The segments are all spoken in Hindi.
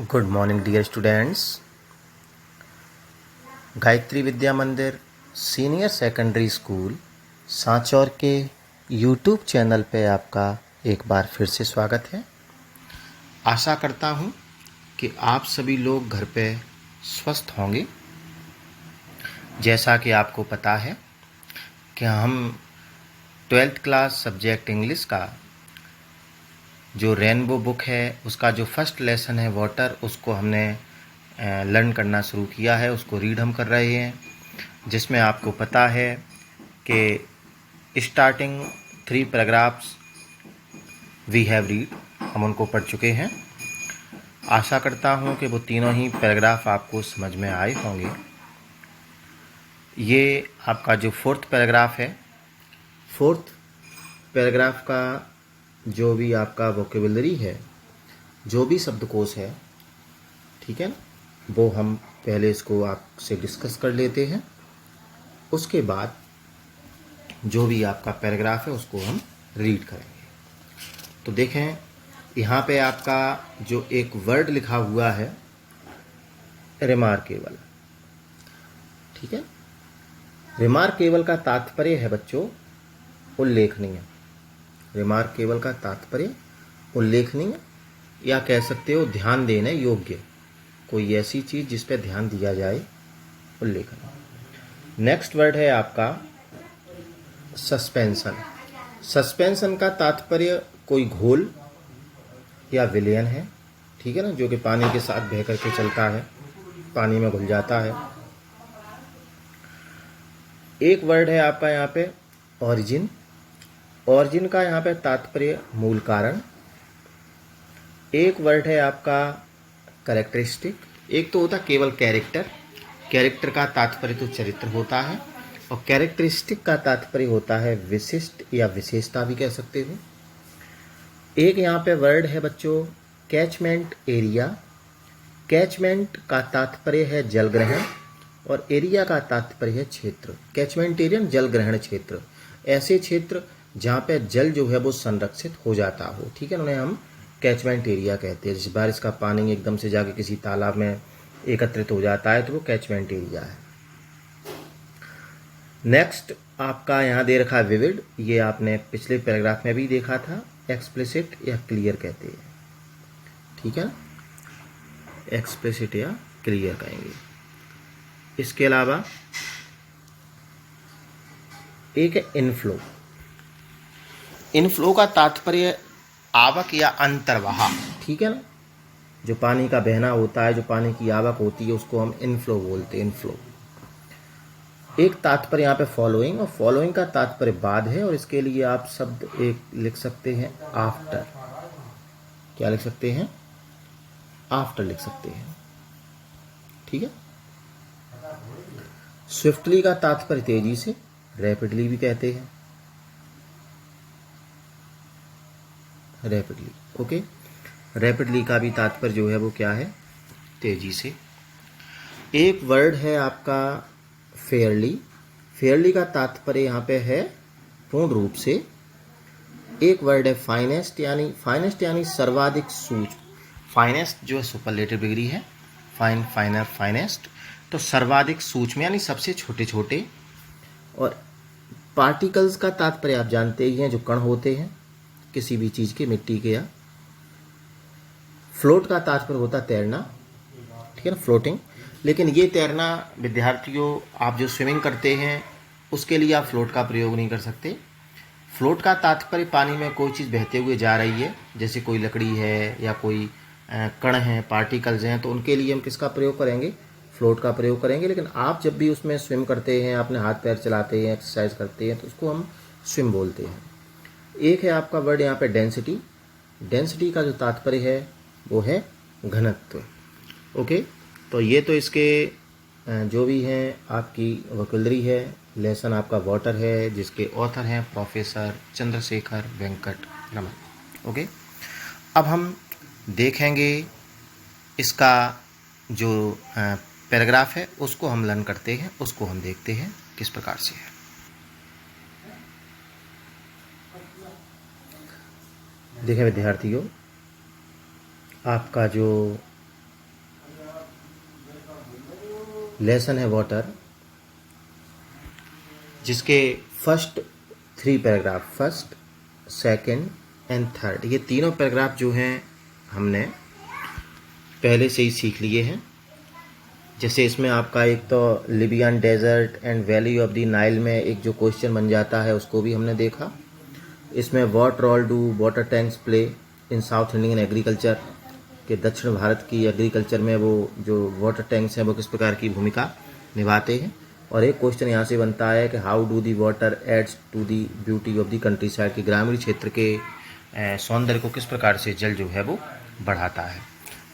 Good morning dear students. Gayatri Vidya Mandir senior secondary school Sanchore के यूट्यूब चैनल पे आपका एक बार फिर से स्वागत है। आशा करता हूँ कि आप सभी लोग घर पे स्वस्थ होंगे। जैसा कि आपको पता है कि हम 12th क्लास सब्जेक्ट इंग्लिश का जो रेनबो बुक है उसका जो फर्स्ट लेसन है वाटर, उसको हमने लर्न करना शुरू किया है, उसको रीड हम कर रहे हैं, जिसमें आपको पता है कि starting 3 paragraphs we have read, हम उनको पढ़ चुके हैं। आशा करता हूँ कि वो तीनों ही पैराग्राफ आपको समझ में आए होंगे। ये आपका जो 4th पैराग्राफ है, 4th पैराग्राफ का जो भी आपका वोकेबुलरी है, जो भी शब्दकोश है, ठीक है ना, वो हम पहले इसको आपसे डिस्कस कर लेते हैं। उसके बाद जो भी आपका पैराग्राफ है उसको हम रीड करेंगे। तो देखें, यहाँ पे आपका जो एक वर्ड लिखा हुआ है रिमार्केबल, ठीक है। रिमार्केबल का तात्पर्य है बच्चों उल्लेखनीय। रिमार्केबल का तात्पर्य उल्लेखनीय, या कह सकते हो ध्यान देने योग्य, कोई ऐसी चीज़ जिस पे ध्यान दिया जाए, उल्लेखनीय। नेक्स्ट वर्ड है आपका सस्पेंशन। सस्पेंशन का तात्पर्य कोई घोल या विलयन है, ठीक है ना, जो कि पानी के साथ बह करके चलता है, पानी में घुल जाता है। एक वर्ड है आपका यहाँ पे ऑरिजिन। ऑरिजिन का यहाँ पे तात्पर्य मूल कारण। एक वर्ड है आपका कैरेक्टरिस्टिक। एक तो होता केवल कैरेक्टर, कैरेक्टर का तात्पर्य तो चरित्र होता है, और कैरेक्टरिस्टिक का तात्पर्य होता है विशिष्ट या विशेषता भी कह सकते हो। एक यहाँ पे वर्ड है बच्चों कैचमेंट एरिया। कैचमेंट का तात्पर्य है जल ग्रहण, और एरिया का तात्पर्य है क्षेत्र। कैचमेंट एरिया जल ग्रहण क्षेत्र, ऐसे क्षेत्र जहाँ पे जल जो है वो संरक्षित हो जाता हो, ठीक है, उन्हें हम कैचमेंट एरिया कहते हैं। जिस बारिश का पानी एकदम से जाके किसी तालाब में एकत्रित हो जाता है तो वो कैचमेंट एरिया है। नेक्स्ट आपका यहाँ दे रखा है विविड। ये आपने पिछले पैराग्राफ में भी देखा था, एक्सप्लिसिट या क्लियर कहते हैं, ठीक है, एक्सप्लिसिट या क्लियर कहेंगे। इसके अलावा एक है इनफ्लो। इनफ्लो का तात्पर्य आवक या अंतर्वाह, ठीक है ना, जो पानी का बहना होता है, जो पानी की आवक होती है, उसको हम इनफ्लो बोलते हैं, इनफ्लो। एक तात्पर्य यहाँ पे फॉलोइंग, और फॉलोइंग का तात्पर्य बाद है, और इसके लिए आप शब्द एक लिख सकते हैं आफ्टर। क्या लिख सकते हैं? आफ्टर लिख सकते हैं, ठीक है। स्विफ्टली का तात्पर्य तेजी से, रैपिडली भी कहते हैं, रैपिडली, ओके। रैपिडली का भी तात्पर्य जो है वो क्या है? तेजी से। एक वर्ड है आपका फेयरली। फेयरली का तात्पर्य यहाँ पे है पूर्ण रूप से। एक वर्ड है फाइनेस्ट, यानी सर्वाधिक सूक्ष्म। फाइनेस्ट जो है सुपरलेटिव डिग्री है, फाइन, फाइनर, फाइनेस्ट, तो सर्वाधिक सूक्ष्म यानी सबसे छोटे छोटे। और पार्टिकल्स का तात्पर्य आप जानते ही हैं, जो कण होते हैं किसी भी चीज़ के, मिट्टी के या। फ्लोट का तात्पर्य होता है तैरना, ठीक है ना, फ्लोटिंग। लेकिन ये तैरना विद्यार्थियों, आप जो स्विमिंग करते हैं उसके लिए आप फ्लोट का प्रयोग नहीं कर सकते। फ्लोट का तात्पर्य पानी में कोई चीज़ बहते हुए जा रही है, जैसे कोई लकड़ी है या कोई कण है, पार्टिकल्स हैं, तो उनके लिए हम किसका प्रयोग करेंगे? फ्लोट का प्रयोग करेंगे। लेकिन आप जब भी उसमें स्विम करते हैं, अपने हाथ पैर चलाते हैं, एक्सरसाइज करते हैं, तो उसको हम स्विम बोलते हैं। एक है आपका वर्ड यहाँ पे डेंसिटी। डेंसिटी का जो तात्पर्य है वो है घनत्व, ओके। तो ये तो इसके जो भी हैं आपकी वोकैबुलरी है। लेसन आपका वाटर है, जिसके ऑथर हैं प्रोफेसर चंद्रशेखर वेंकट रमन, ओके। अब हम देखेंगे इसका जो पैराग्राफ है उसको हम लर्न करते हैं, उसको हम देखते हैं किस प्रकार से है। देखें विद्यार्थियों, आपका जो लेसन है वाटर, जिसके first 3 paragraph, first, second and third, ये तीनों पैराग्राफ जो हैं हमने पहले से ही सीख लिए हैं। जैसे इसमें आपका एक तो Libyan desert and valley of the Nile में एक जो क्वेश्चन बन जाता है उसको भी हमने देखा। इसमें what role do water tanks play in South Indian agriculture, कि दक्षिण भारत की एग्रीकल्चर में वो जो वाटर टैंक्स हैं वो किस प्रकार की भूमिका निभाते हैं। और एक क्वेश्चन यहाँ से बनता है कि how do the water adds to the beauty of the countryside, कि ग्रामीण क्षेत्र के सौंदर्य को किस प्रकार से जल जो है वो बढ़ाता है।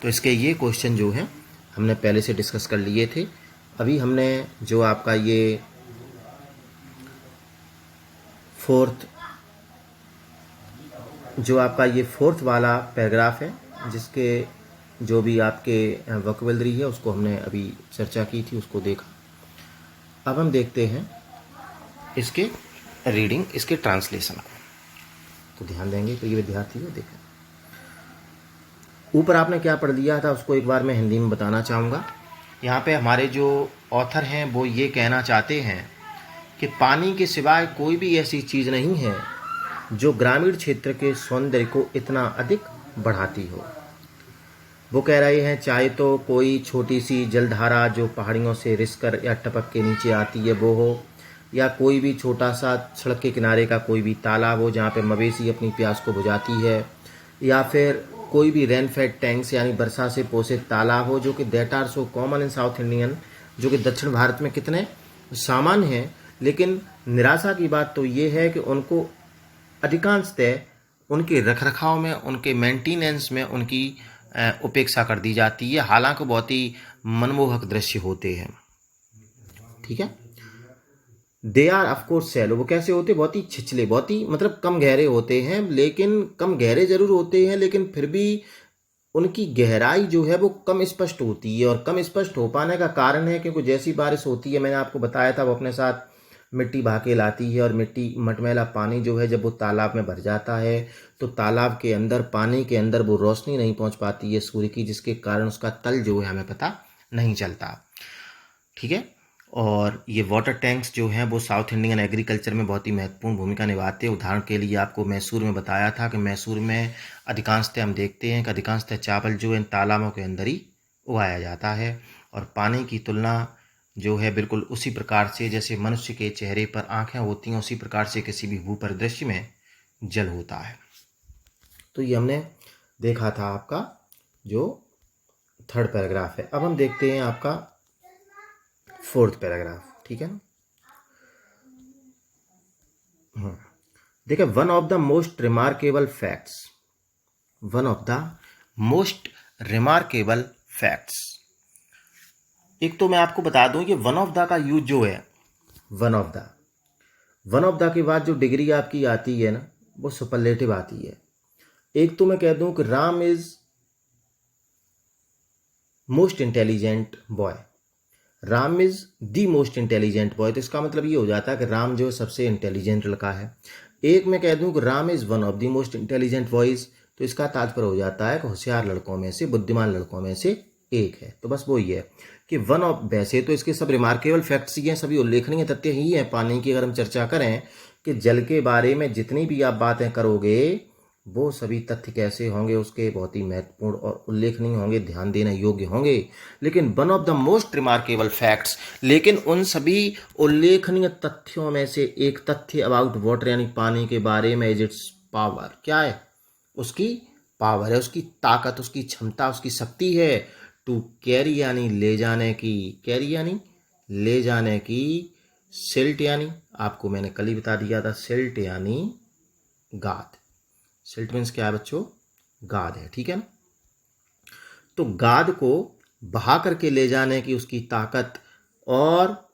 तो इसके ये क्वेश्चन जो हैं हमने पहले से डिस्कस कर लिए थे। अभी हमने जो आपका ये फोर्थ वाला पैराग्राफ है, जिसके जो भी आपके वोकैबुलरी है उसको हमने अभी चर्चा की थी, उसको देखा। अब हम देखते हैं इसके रीडिंग, इसके ट्रांसलेशन को, तो ध्यान देंगे तो ये विद्यार्थी को देखें। ऊपर आपने क्या पढ़ लिया था उसको एक बार मैं हिंदी में बताना चाहूँगा। यहाँ पे हमारे जो ऑथर हैं वो ये कहना चाहते हैं कि पानी के सिवाय कोई भी ऐसी चीज़ नहीं है जो ग्रामीण क्षेत्र के सौंदर्य को इतना अधिक बढ़ाती हो। वो कह रहे हैं चाहे तो कोई छोटी सी जलधारा जो पहाड़ियों से रिसकर या टपक के नीचे आती है वो हो, या कोई भी छोटा सा सड़क के किनारे का कोई भी तालाब हो जहाँ पे मवेशी अपनी प्यास को बुझाती है, या फिर कोई भी रेनफेड टैंक्स यानी वर्षा से पोषित तालाब हो, जो कि that are so common in South Indian, जो कि दक्षिण भारत में कितने सामान्य हैं। लेकिन निराशा की बात तो ये है कि उनको अधिकांशतः उनके रखरखाव में, उनके मेंटेनेंस में उनकी उपेक्षा कर दी जाती है, हालांकि बहुत ही मनमोहक दृश्य होते हैं। ठीक है, दे आर ऑफकोर्स सैलो, वो कैसे होते, बहुत ही छिछले, बहुत ही मतलब कम गहरे होते हैं, लेकिन कम गहरे जरूर होते हैं लेकिन फिर भी उनकी गहराई जो है वो कम स्पष्ट होती है। और कम स्पष्ट हो पाने का कारण है क्योंकि जैसी बारिश होती है, मैंने आपको बताया था, वो अपने साथ मिट्टी बहा के लाती है, और मिट्टी मटमैला पानी जो है जब वो तालाब में भर जाता है तो तालाब के अंदर, पानी के अंदर वो रोशनी नहीं पहुंच पाती है सूर्य की, जिसके कारण उसका तल जो है हमें पता नहीं चलता। ठीक है, और ये वाटर टैंक्स जो हैं वो साउथ इंडियन एग्रीकल्चर में बहुत ही महत्वपूर्ण भूमिका निभाते हैं। उदाहरण के लिए आपको मैसूर में बताया था कि मैसूर में अधिकांशतः हम देखते हैं कि अधिकांशतः चावल जो इन तालाबों के अंदर ही उगाया जाता है। और पानी की तुलना जो है बिल्कुल उसी प्रकार से जैसे मनुष्य के चेहरे पर आंखें होती हैं, उसी प्रकार से किसी भी भूपरिदृश्य में जल होता है। तो ये हमने देखा था आपका जो थर्ड पैराग्राफ है। अब हम देखते हैं आपका फोर्थ पैराग्राफ। ठीक है ना, देखिए, one of the most remarkable facts, one of the most remarkable facts. एक तो मैं आपको बता दूं कि वन ऑफ द का यूज जो है, वन ऑफ द के बाद जो डिग्री आपकी आती है ना वो सुपरलेटिव आती है। एक तो मैं कह दूं कि Ram is most intelligent boy, Ram is the most intelligent boy, तो इसका मतलब ये हो जाता है कि राम जो सबसे इंटेलिजेंट लड़का है। एक मैं कह दूं कि Ram is one of the most intelligent boys, तो इसका तात्पर्य हो जाता है कि होशियार लड़कों में से, बुद्धिमान लड़कों में से एक है। तो बस वो ही है कि वन ऑफ, वैसे तो इसके सब रिमार्केबल फैक्ट्स ही हैं, सभी उल्लेखनीय तथ्य ही हैं पानी की। अगर हम चर्चा करें कि जल के बारे में जितनी भी आप बातें करोगे वो सभी तथ्य कैसे होंगे, उसके बहुत ही महत्वपूर्ण और उल्लेखनीय होंगे, ध्यान देने योग्य होंगे। लेकिन one of the most remarkable facts, लेकिन उन सभी उल्लेखनीय तथ्यों में से एक तथ्य अबाउट वाटर यानी पानी के बारे में, इज इट्स पावर, क्या है, उसकी पावर है, उसकी ताकत, उसकी क्षमता, उसकी शक्ति है। टू कैरी यानी ले जाने की, कैरी यानी ले जाने की, सिल्ट यानी आपको मैंने कल ही बता दिया था, सिल्ट यानी गाद, सिल्ट मीन्स क्या है बच्चों, गाद है। ठीक है ना, तो गाद को बहा करके ले जाने की उसकी ताकत, और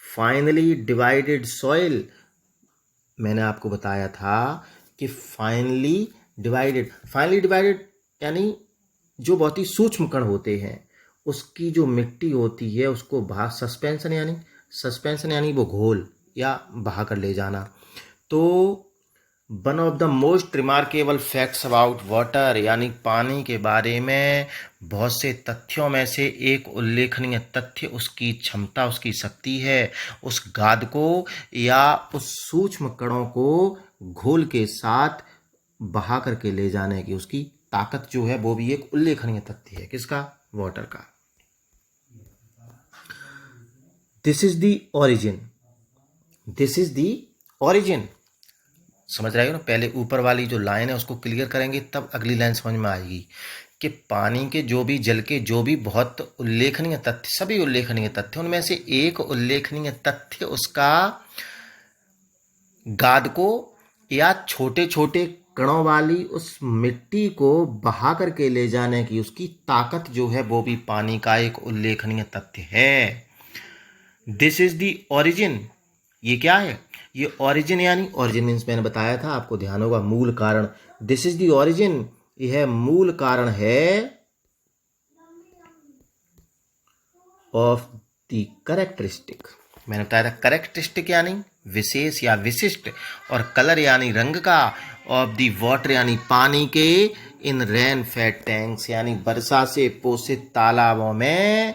फाइनली डिवाइडेड सॉइल, मैंने आपको बताया था कि फाइनली डिवाइडेड यानी जो बहुत ही सूक्ष्म कण होते हैं उसकी जो मिट्टी होती है उसको बहा, सस्पेंशन यानी वो घोल या बहा कर ले जाना। तो one of the most remarkable facts about water, यानी पानी के बारे में बहुत से तथ्यों में से एक उल्लेखनीय तथ्य उसकी क्षमता, उसकी शक्ति है। उस गाद को या उस सूक्ष्म कणों को घोल के साथ बहा करके ले जाने की उसकी ताकत जो है वो भी एक उल्लेखनीय तथ्य है। किसका? वाटर का। This is the origin, this is the origin. समझ रहे हो ना? पहले ऊपर वाली जो लाइन है उसको क्लियर करेंगे तब अगली लाइन समझ में आएगी कि पानी के जो भी, जल के जो भी बहुत उल्लेखनीय तथ्य, सभी उल्लेखनीय तथ्य, उनमें से एक उल्लेखनीय तथ्य उसका गाद को या छोटे छोटे कणों वाली उस मिट्टी को बहा करके ले जाने की उसकी ताकत जो है वो भी पानी का एक उल्लेखनीय तथ्य है। This is the origin. ये क्या है? ये ओरिजिन, यानी ओरिजिन मीन्स मैंने बताया था आपको, ध्यान होगा, मूल कारण। दिस इज दी ओरिजिन, यह मूल कारण है ऑफ द करेक्टरिस्टिक। मैंने बताया था करेक्टरिस्टिक यानी विशेष या विशिष्ट, और कलर यानी रंग का, ऑफ द वाटर यानी पानी के, इन रेन फेड टैंक्स यानी वर्षा से पोषित तालाबों में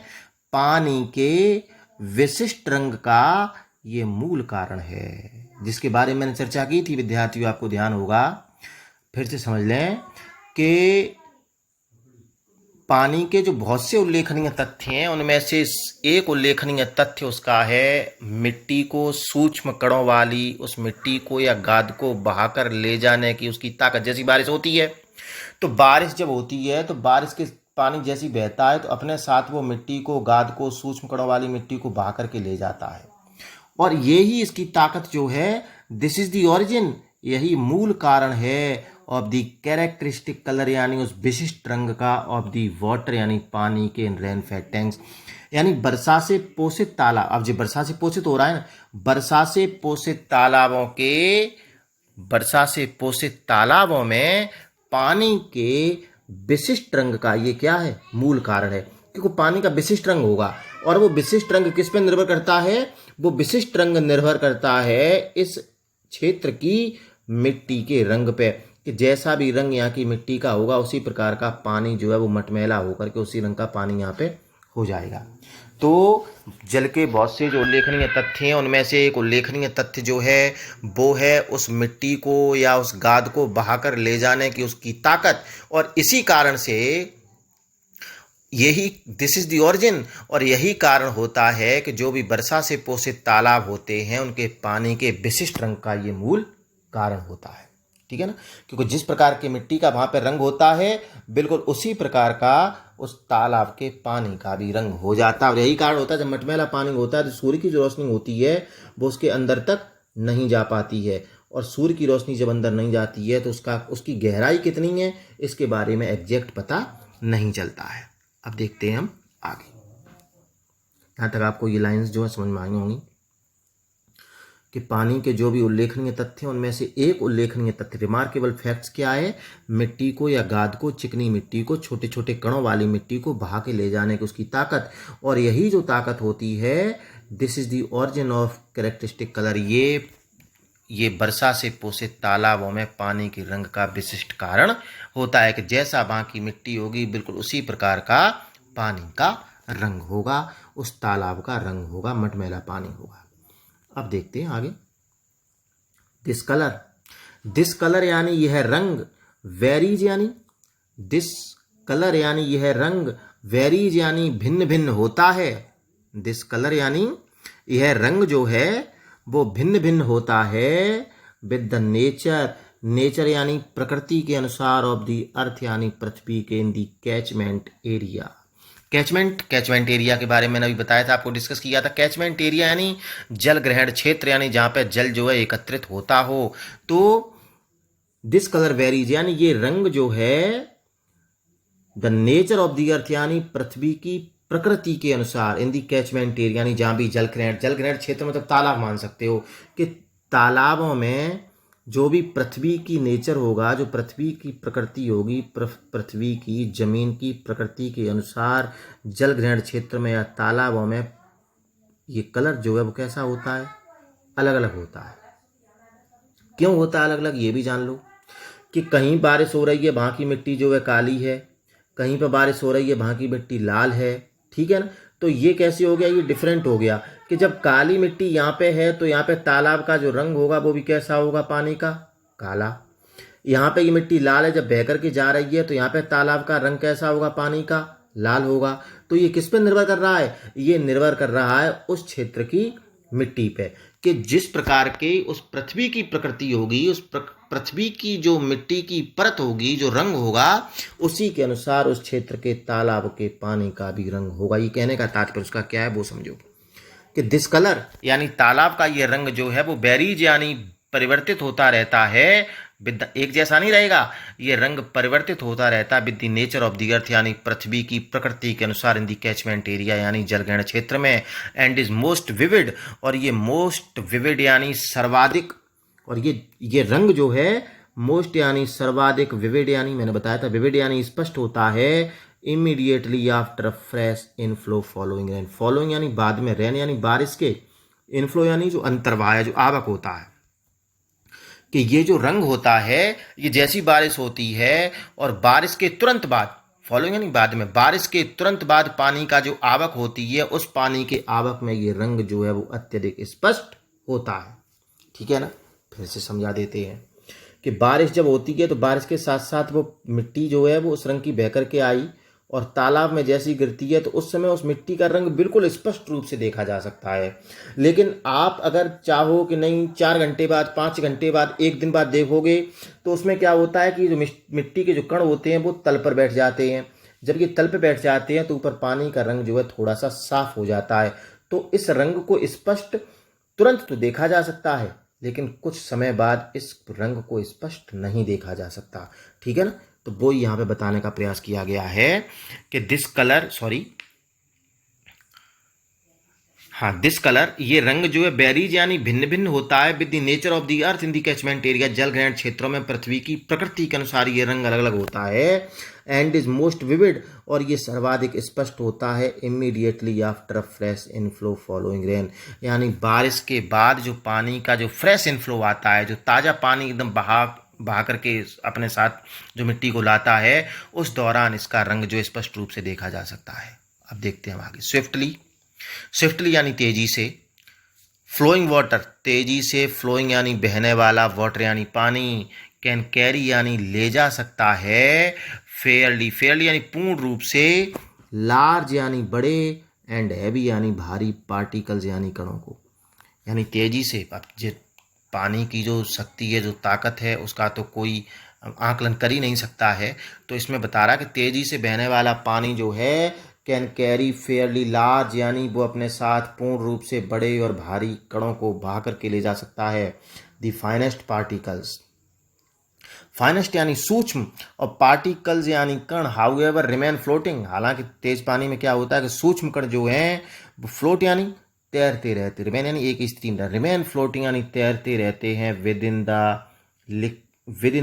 पानी के विशिष्ट रंग का ये मूल कारण है, जिसके बारे में मैंने चर्चा की थी विद्यार्थियों, आपको ध्यान होगा। फिर से समझ लें कि पानी के जो बहुत से उल्लेखनीय तथ्य हैं उनमें से एक उल्लेखनीय तथ्य उसका है मिट्टी को, सूक्ष्म कणों वाली उस मिट्टी को या गाद को बहाकर ले जाने की उसकी ताकत। जैसी बारिश होती है तो बारिश जब होती है तो बारिश के पानी जैसी बहता है तो अपने साथ वो मिट्टी को, गाद को, सूक्ष्म कणों वाली मिट्टी को बहा करके ले जाता है, और यही इसकी ताकत जो है, दिस इज द ओरिजिन, यही मूल कारण है ऑफ द कैरेक्टरिस्टिक कलर यानी उस विशिष्ट रंग का, ऑफ द वाटर यानी पानी के रेन फेड टैंक्स यानी वर्षा से पोषित तालाब। अब जो वर्षा से पोषित हो रहा है ना, वर्षा से पोषित तालाबों के, वर्षा से पोषित तालाबों में पानी के विशिष्ट रंग का ये क्या है? मूल कारण है, क्योंकि पानी का विशिष्ट रंग होगा, और वो विशिष्ट रंग किस पे निर्भर करता है? वो विशिष्ट रंग निर्भर करता है इस क्षेत्र की मिट्टी के रंग पे, कि जैसा भी रंग यहाँ की मिट्टी का होगा उसी प्रकार का पानी जो है वो मटमैला होकर के उसी रंग का पानी यहाँ पे हो जाएगा। तो जल के बहुत से जो उल्लेखनीय तथ्य हैं उनमें से एक उल्लेखनीय तथ्य जो है वो है उस मिट्टी को या उस गाद को बहाकर ले जाने की उसकी ताकत, और इसी कारण से यही दिस इज द ओरिजिन, और यही कारण होता है कि जो भी वर्षा से पोषित तालाब होते हैं उनके पानी के विशिष्ट रंग का ये मूल कारण होता है। ठीक है ना? क्योंकि जिस प्रकार की मिट्टी का वहां पर रंग होता है बिल्कुल उसी प्रकार का उस तालाब के पानी का भी रंग हो जाता है, और यही कारण होता है जब मटमैला पानी होता है तो सूर्य की जो रोशनी होती है वो उसके अंदर तक नहीं जा पाती है, और सूर्य की रोशनी जब अंदर नहीं जाती है तो उसकी गहराई कितनी है इसके बारे में एग्जैक्ट पता नहीं चलता है। अब देखते हैं हम आगे। यहाँ तक आपको ये लाइंस जो है समझ में आई होंगी कि पानी के जो भी उल्लेखनीय तथ्य हैं उनमें से एक उल्लेखनीय तथ्य, रिमार्केबल फैक्ट्स क्या है? मिट्टी को या गाद को, चिकनी मिट्टी को, छोटे छोटे कणों वाली मिट्टी को बहा के ले जाने की उसकी ताकत, और यही जो ताकत होती है, this is the origin of characteristic colour, ये वर्षा से पोषित तालाबों में पानी के रंग का विशिष्ट कारण होता है, कि जैसा वहाँ की मिट्टी होगी बिल्कुल उसी प्रकार का पानी का रंग होगा, उस तालाब का रंग होगा, मटमैला पानी होगा। अब देखते हैं आगे। दिस कलर यानी यह रंग, वेरीज यानी दिस कलर यानी यह रंग, वेरीज यानी भिन्न भिन्न होता है। दिस कलर यानी यह रंग जो है वो भिन्न भिन्न होता है विद द नेचर यानी प्रकृति के अनुसार, ऑफ द अर्थ यानी पृथ्वी के, इन दी कैचमेंट एरिया। कैचमेंट एरिया के बारे में मैंने अभी बताया था, आपको डिस्कस किया था। कैचमेंट एरिया यानी जल ग्रहण क्षेत्र, यानी जहाँ पे जल जो है एकत्रित होता हो। तो दिस कलर वेरीज यानी ये रंग जो है the nature of the earth यानी पृथ्वी की प्रकृति के अनुसार, इन दी कैचमेंट एरिया यानी जहाँ भी जल ग्रहण क्षेत्र मतलब तालाब मान सकते हो, कि तालाबों में जो भी पृथ्वी की नेचर होगा, जो पृथ्वी की प्रकृति होगी, पृथ्वी की जमीन की प्रकृति के अनुसार जल ग्रहण क्षेत्र में या तालाबों में ये कलर जो है वो कैसा होता है? अलग अलग होता है। क्यों होता है अलग अलग ये भी जान लो कि कहीं बारिश हो रही है वहाँ की मिट्टी जो है काली है, कहीं पर बारिश हो रही है वहाँ की मिट्टी लाल है, ठीक है ना। तो ये कैसे हो गया, ये डिफरेंट हो गया कि जब काली मिट्टी यहाँ पे है तो यहाँ पे तालाब का जो रंग होगा वो भी कैसा होगा, पानी का काला। यहाँ पे ये मिट्टी लाल है, जब बह करके जा रही है तो यहाँ पे तालाब का रंग कैसा होगा, पानी का लाल होगा। तो ये किस पे निर्भर कर रहा है, ये निर्भर कर रहा है उस क्षेत्र की मिट्टी पे कि जिस प्रकार के उस पृथ्वी की प्रकृति होगी, उस पृथ्वी की जो मिट्टी की परत होगी, जो रंग होगा, उसी के अनुसार उस क्षेत्र के तालाब के पानी का भी रंग होगा। ये कहने का तात्पर्य उसका क्या है वो समझो कि दिस कलर यानी तालाब का ये रंग जो है वो वेरीज यानी परिवर्तित होता रहता है, एक जैसा नहीं रहेगा, ये रंग परिवर्तित होता रहता है with the nature of the earth यानी पृथ्वी की प्रकृति के अनुसार इन द कैचमेंट एरिया यानी जलग्रहण क्षेत्र में, एंड इज मोस्ट विविड, और ये मोस्ट विविड यानी सर्वाधिक, और ये रंग जो है मोस्ट यानी सर्वाधिक, विविड यानी मैंने बताया था विविड यानी स्पष्ट होता है immediately after fresh inflow following rain. Following यानी बाद में, रेन यानी बारिश के, इनफ्लो यानी जो अंतर्वाह जो आवक होता है, कि ये जो रंग होता है ये जैसी बारिश होती है और बारिश के तुरंत बाद, फॉलोइंग यानी बाद में, बारिश के तुरंत बाद पानी का जो आवक होती है उस पानी के आवक में ये रंग जो है वो अत्यधिक स्पष्ट होता है, ठीक है ना। फिर से समझा देते हैं कि बारिश जब होती है तो बारिश के साथ साथ वो मिट्टी जो है वो उस रंग की बह करके आई और तालाब में जैसी गिरती है तो उस समय उस मिट्टी का रंग बिल्कुल स्पष्ट रूप से देखा जा सकता है। लेकिन आप अगर चाहो कि नहीं 4 घंटे बाद, 5 घंटे बाद, 1 दिन बाद देखोगे तो उसमें क्या होता है कि जो मिट्टी के जो कण होते हैं वो तल पर बैठ जाते हैं। जब ये तल पर बैठ जाते हैं तो ऊपर पानी का रंग जो है थोड़ा सा साफ हो जाता है। तो इस रंग को स्पष्ट तुरंत तो देखा जा सकता है लेकिन कुछ समय बाद इस रंग को स्पष्ट नहीं देखा जा सकता, ठीक है ना। तो वो यहाँ पे बताने का प्रयास किया गया है कि दिस कलर ये रंग जो है बेरीज यानी भिन्न भिन्न होता है with the nature of the earth in the catchment area, जल ग्रहण क्षेत्रों में पृथ्वी की प्रकृति के अनुसार ये रंग अलग अलग होता है, एंड इज मोस्ट विविड, और ये सर्वाधिक स्पष्ट होता है immediately after fresh inflow following rain, यानी बारिश के बाद जो पानी का जो फ्रेश इनफ्लो आता है, जो ताज़ा पानी एकदम बहा करके अपने साथ जो मिट्टी को लाता है, उस दौरान इसका रंग जो स्पष्ट रूप से देखा जा सकता है। अब देखते हैं हम आगे। स्विफ्टली यानी तेजी से, फ्लोइंग वाटर तेजी से, फ्लोइंग यानी बहने वाला, वाटर यानी पानी, कैन कैरी यानी ले जा सकता है, फेयरली यानी पूर्ण रूप से, लार्ज यानी बड़े, एंड हैवी यानी भारी, पार्टिकल्स यानी कणों को, यानी तेजी से। अब पानी की जो शक्ति है, जो ताकत है, उसका तो कोई आकलन कर ही नहीं सकता है। तो इसमें बता रहा है कि तेजी से बहने वाला पानी जो है कैन कैरी फेयरली लार्ज यानी वो अपने साथ पूर्ण रूप से बड़े और भारी कणों को बहा करके ले जा सकता है। द फाइनेस्ट पार्टिकल्स, फाइनेस्ट यानी सूक्ष्म और पार्टिकल्स यानी कण, हाउएवर रिमेन फ्लोटिंग, हालांकि तेज पानी में क्या होता है कि सूक्ष्म कण जो हैं वो फ्लोट यानी तैरते रहते, रिमेन यानी एक स्त्रीम, रिमेन फ्लोटिंग यानी तैरते रहते हैं विद इन द लिक्विड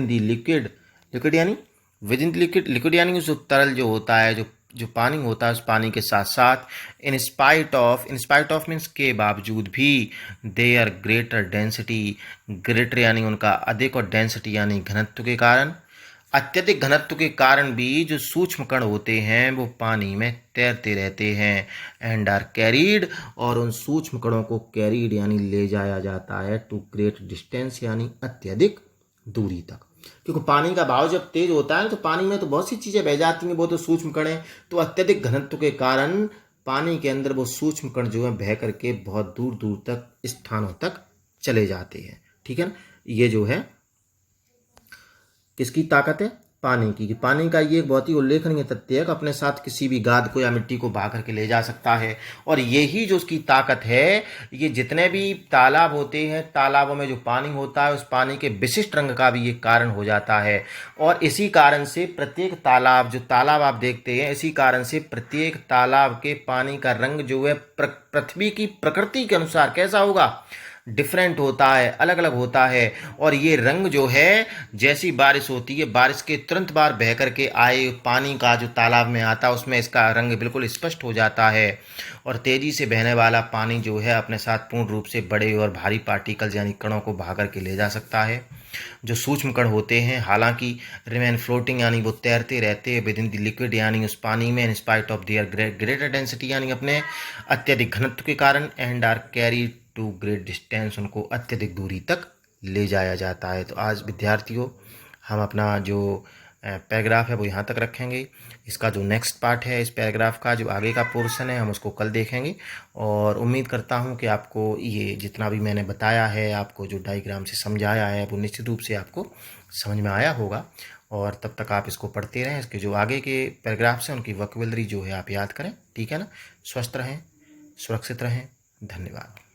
यानी विद इन लिक्विड यानी जो तरल जो होता है, जो पानी होता है, उस पानी के साथ साथ, इन स्पाइट ऑफ मीन्स के बावजूद भी, देयर ग्रेटर डेंसिटी, ग्रेटर यानी उनका अधिक और डेंसिटी यानी घनत्व के कारण, अत्यधिक घनत्व के कारण भी जो सूक्ष्म कण होते हैं वो पानी में तैरते रहते हैं, एंड आर कैरीड, और उन सूक्ष्म कणों को कैरीड यानी ले जाया जाता है टू ग्रेट डिस्टेंस यानी अत्यधिक दूरी तक। क्योंकि पानी का बहाव जब तेज होता है तो पानी में तो बहुत सी चीज़ें बह जाती हैं, वो तो सूक्ष्म कण हैं, तो अत्यधिक घनत्व के कारण पानी के अंदर वो सूक्ष्म कण जो है बह करके बहुत दूर दूर तक स्थानों तक चले जाते हैं, ठीक है ना। ये जो है किसकी ताकत है, पानी की। पानी का ये एक बहुत ही उल्लेखनीय तथ्य है कि अपने साथ किसी भी गाद को या मिट्टी को बहा करके ले जा सकता है, और यही जो उसकी ताकत है, ये जितने भी तालाब होते हैं, तालाबों में जो पानी होता है, उस पानी के विशिष्ट रंग का भी ये कारण हो जाता है। और इसी कारण से प्रत्येक तालाब, जो तालाब आप देखते हैं, इसी कारण से प्रत्येक तालाब के पानी का रंग जो है पृथ्वी की प्रकृति के अनुसार कैसा होगा, डिफरेंट होता है, अलग अलग होता है। और ये रंग जो है, जैसी बारिश होती है, बारिश के तुरंत बाद बह करके आए पानी का जो तालाब में आता है, उसमें इसका रंग बिल्कुल स्पष्ट हो जाता है। और तेज़ी से बहने वाला पानी जो है अपने साथ पूर्ण रूप से बड़े और भारी पार्टिकल्स यानी कणों को बहा करके ले जा सकता है। जो सूक्ष्म कण होते हैं हालांकि रिमेन फ्लोटिंग यानी वो तैरते रहते हैं विद इन द लिक्विड यानी उस पानी में, in spite of their greater density यानी अपने अत्यधिक घनत्व के कारण, and are carry to great distance, उनको अत्यधिक दूरी तक ले जाया जाता है। तो आज विद्यार्थियों हम अपना जो पैराग्राफ है वो यहाँ तक रखेंगे। इसका जो नेक्स्ट पार्ट है इस पैराग्राफ का जो आगे का पोर्शन है हम उसको कल देखेंगे। और उम्मीद करता हूँ कि आपको ये जितना भी मैंने बताया है, आपको जो डायग्राम से समझाया है, वो निश्चित रूप से आपको समझ में आया होगा। और तब तक आप इसको पढ़ते रहें। इसके जो आगे के पैराग्राफ्स हैं उनकी वोकैबुलरी जो है आप याद करें, ठीक है ना। स्वस्थ रहें, सुरक्षित रहें। धन्यवाद।